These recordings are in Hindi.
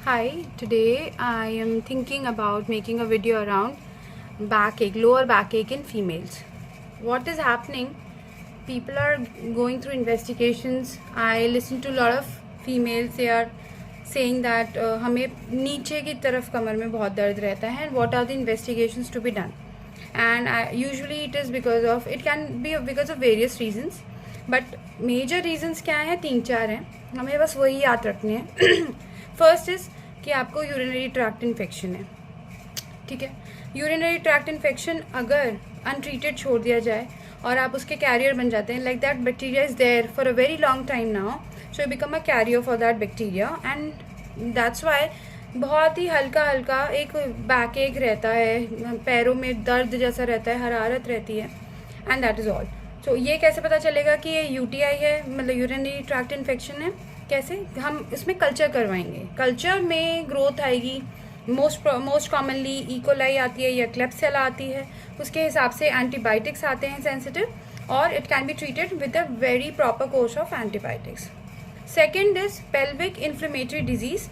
Hi, today I am thinking about making a video around backache, lower backache in females. What is happening? People are going through investigations. I listen to a lot of females. They are saying that हमें नीचे की तरफ कमर में बहुत दर्द रहता है. And what are the investigations to be done? And usually it is because of, it can be because of various reasons. But major reasons क्या हैं? 3-4 हैं. हमें बस वही याद रखने हैं. फर्स्ट इज़ कि आपको यूरिनरी ट्रैक्ट इन्फेक्शन है. ठीक है, यूरिनरी ट्रैक्ट इन्फेक्शन अगर अनट्रीटेड छोड़ दिया जाए और आप उसके कैरियर बन जाते हैं, like that bacteria is there for a very long time now, so you become a carrier for that bacteria. And that's why बहुत ही हल्का हल्का एक बैक एक रहता है, पैरों में दर्द जैसा रहता है, हरारत रहती है, एंड दैट इज़ ऑल. सो ये कैसे पता चलेगा कि ये यूटीआई है, मतलब यूरिनरी ट्रैक्ट इन्फेक्शन है? कैसे? हम इसमें कल्चर करवाएंगे. कल्चर में ग्रोथ आएगी. मोस्ट कॉमनली इकोलाई आती है या क्लेप्सिला आती है. उसके हिसाब से एंटीबायोटिक्स आते हैं सेंसिटिव, और it can be treated with a very proper course of antibiotics. Second is pelvic inflammatory disease.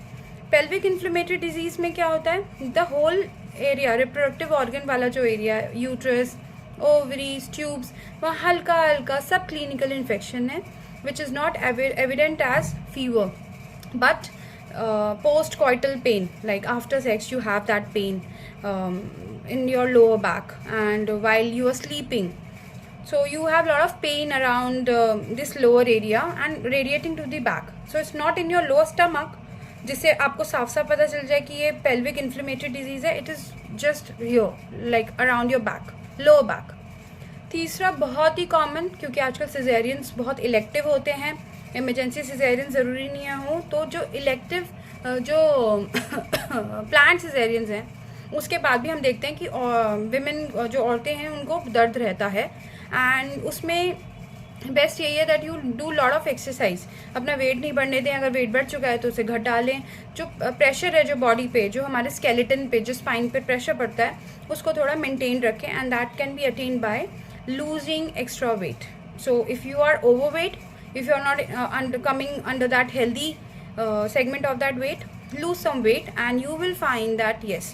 Pelvic inflammatory disease में क्या होता है? The whole area, reproductive organ वाला जो एरिया है, यूट्रस, ओवरीज, ट्यूब्स, वहाँ हल्का हल्का सब क्लिनिकल इन्फेक्शन है, which is not evident as fever, but post-coital pain, like after sex you have that pain in your lower back and while you are sleeping, so you have a lot of pain around this lower area and radiating to the back. So it's not in your lower stomach, जिससे आपको साफ साफ पता चल जाए कि ये pelvic inflammatory disease है. It is just here, like around your back, lower back. तीसरा बहुत ही कॉमन, क्योंकि आजकल सिजेरियंस बहुत इलेक्टिव होते हैं, इमरजेंसी सिजेरियन ज़रूरी नहीं है हो, तो जो इलेक्टिव जो प्लान्ड सिजेरियंस हैं उसके बाद भी हम देखते हैं कि विमेन जो औरतें हैं उनको दर्द रहता है. एंड उसमें बेस्ट यही है that you do lot of exercise. अपना वेट नहीं बढ़ने दें. अगर वेट बढ़ चुका है तो उसे घटा लें. जो प्रेशर है जो बॉडी पे, जो हमारे स्केलेटन पे, जो स्पाइन पे प्रेशर पड़ता है, उसको थोड़ा मेंटेन रखें. And that can be attend bye losing extra weight. So if you are overweight, if you are not coming under that healthy segment of that weight, lose some weight and you will find that yes,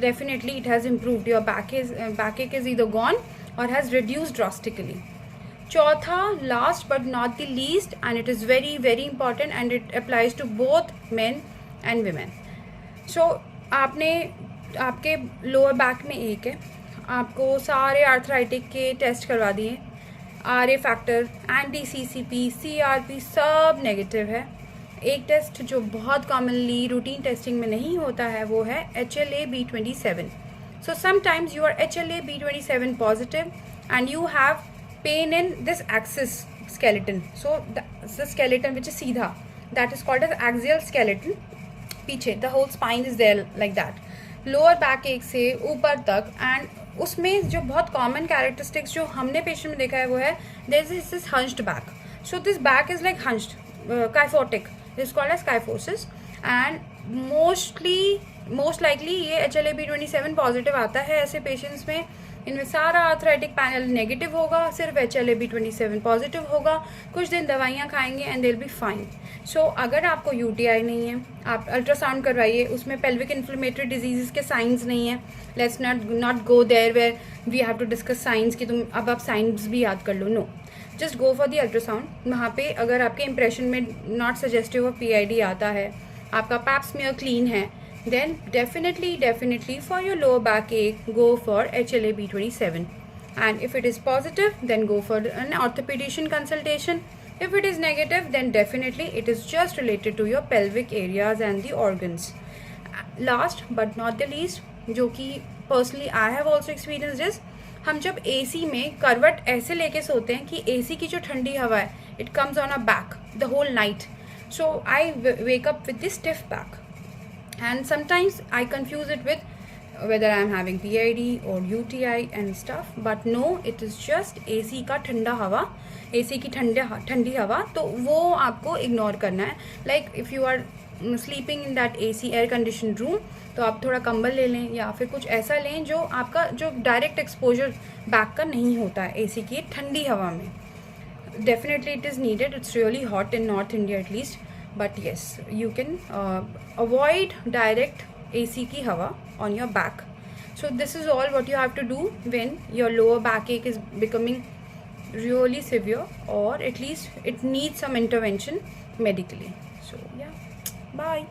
definitely it has improved. Your backache is either gone or has reduced drastically. चौथा, last but not the least, and it is very very important and it applies to both men and women. So आपने आपके लोअर बैक में एक है, आपको सारे आर्थराइटिक के टेस्ट करवा दिए, RA factor, anti CCP, CRP सब नेगेटिव है. एक टेस्ट जो बहुत कॉमनली रूटीन टेस्टिंग में नहीं होता है वो है HLA-B27. So sometimes you are HLA-B27 positive and you have pain in this axis skeleton. So the skeleton which is सीधा, that is called as axial skeleton. पीछे the whole spine is there like that. Lower back एक से ऊपर तक. एंड उसमें जो बहुत कॉमन कैरेक्टरिस्टिक्स जो हमने पेशेंट में देखा है वो है there is this hunched back. So this back is like hunched, kyphotic, is called as kyphosis. And most likely ये HLA-B27 पॉजिटिव आता है ऐसे पेशेंट्स में. इनमें सारा आर्थराइटिक पैनल नेगेटिव होगा, सिर्फ HLA-B27 पॉजिटिव होगा. कुछ दिन दवाइयाँ खाएंगे and they will be fine. So अगर आपको यूटीआई नहीं है, आप अल्ट्रासाउंड करवाइए, उसमें पेल्विक इन्फ्लेमेटरी डिजीज़ के साइंस नहीं है. Let's not go there where we have to discuss signs कि तुम अब आप साइंस भी याद कर लो. No, just go for the ultrasound. वहाँ पे अगर आपके इंप्रेशन में नॉट सजेस्टिव ऑफ PID आता है, आपका पैप स्मीयर क्लीन है, then definitely for your lower backache go for HLA-B27. And if it is positive, then go for an orthopedician consultation. If it is negative, then definitely it is just related to your pelvic areas and the organs. Last but not the least, जो कि personally I have also experienced is, हम जब AC में करवट ऐसे लेके सोते हैं कि AC की जो ठंडी हवा है, it comes on our back the whole night. So I wake up with this stiff back. And sometimes I confuse it with whether I am having PID or UTI and stuff, but no, it is just AC का ठंडा हवा, AC की ठंडी हवा. तो वो आपको इग्नोर करना है. Like if you are sleeping in that AC air condition room, तो आप थोड़ा कंबल ले लें या फिर कुछ ऐसा लें जो आपका जो डायरेक्ट एक्सपोजर बैक का नहीं होता है AC की ठंडी हवा में. Definitely it is needed. It's really hot in North India at least. but yes, you can avoid direct AC ki hawa on your back. So this is all what you have to do when your lower backache is becoming really severe, or at least it needs some intervention medically. So yeah, bye.